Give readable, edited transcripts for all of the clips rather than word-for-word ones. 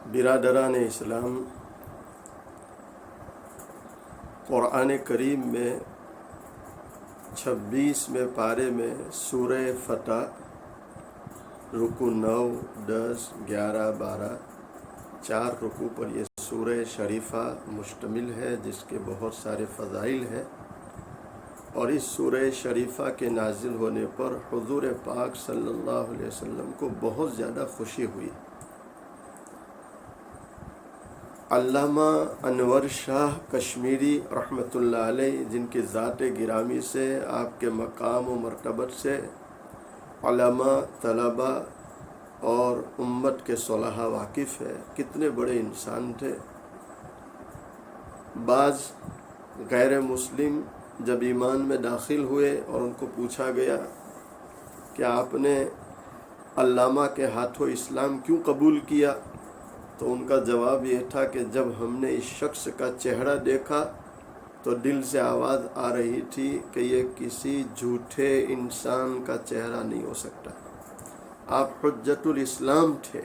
برادران اسلام، قرآن کریم میں 26ویں پارے میں سورہ فتح رکوع 9، 10، 11، 12 4 رکوع پر یہ سورہ شریفہ مشتمل ہے، جس کے بہت سارے فضائل ہیں، اور اس سورہ شریفہ کے نازل ہونے پر حضور پاک صلی اللہ علیہ وسلم کو بہت زیادہ خوشی ہوئی۔ علامہ انور شاہ کشمیری رحمۃ اللہ علیہ، جن کی ذات گرامی سے، آپ کے مقام و مرتبت سے علماء، طلباء اور امت کے صلحاء واقف ہے، کتنے بڑے انسان تھے۔ بعض غیر مسلم جب ایمان میں داخل ہوئے اور ان کو پوچھا گیا کہ آپ نے علامہ کے ہاتھوں اسلام کیوں قبول کیا، تو ان کا جواب یہ تھا کہ جب ہم نے اس شخص کا چہرہ دیکھا تو دل سے آواز آ رہی تھی کہ یہ کسی جھوٹے انسان کا چہرہ نہیں ہو سکتا۔ آپ حجت الاسلام تھے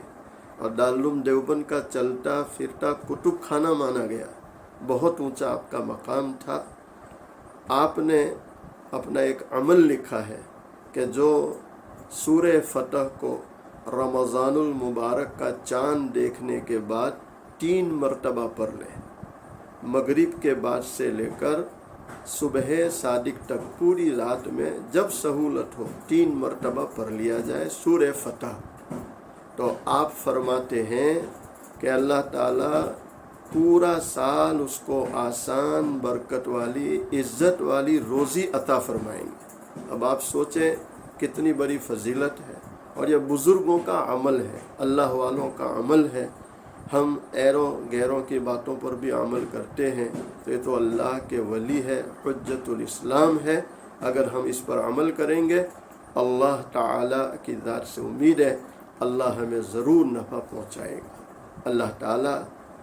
اور دارالعلوم دیوبند کا چلتا پھرتا کتب خانہ مانا گیا، بہت اونچا آپ کا مقام تھا۔ آپ نے اپنا ایک عمل لکھا ہے کہ جو سورہ فتح کو رمضان المبارک کا چاند دیکھنے کے بعد 3 مرتبہ پڑھ لے، مغرب کے بعد سے لے کر صبح صادق تک پوری رات میں جب سہولت ہو 3 مرتبہ پڑھ لیا جائے سورہ فتح، تو آپ فرماتے ہیں کہ اللہ تعالیٰ پورا سال اس کو آسان، برکت والی، عزت والی روزی عطا فرمائیں گے۔ اب آپ سوچیں کتنی بڑی فضیلت ہے، اور یہ بزرگوں کا عمل ہے، اللہ والوں کا عمل ہے۔ ہم ایروں غیروں کی باتوں پر بھی عمل کرتے ہیں تو یہ تو اللہ کے ولی ہے، حجت الاسلام ہے۔ اگر ہم اس پر عمل کریں گے، اللہ تعالیٰ کی ذات سے امید ہے اللہ ہمیں ضرور نفع پہنچائے گا۔ اللہ تعالیٰ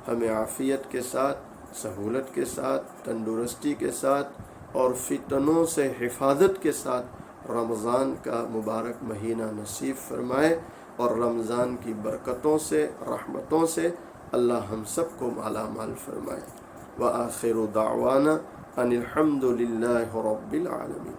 ہمیں عافیت کے ساتھ، سہولت کے ساتھ، تندرستی کے ساتھ اور فتنوں سے حفاظت کے ساتھ رمضان کا مبارک مہینہ نصیب فرمائے، اور رمضان کی برکتوں سے، رحمتوں سے اللہ ہم سب کو مالا مال فرمائے۔ وآخر دعوانا ان الحمد للہ رب العالمین۔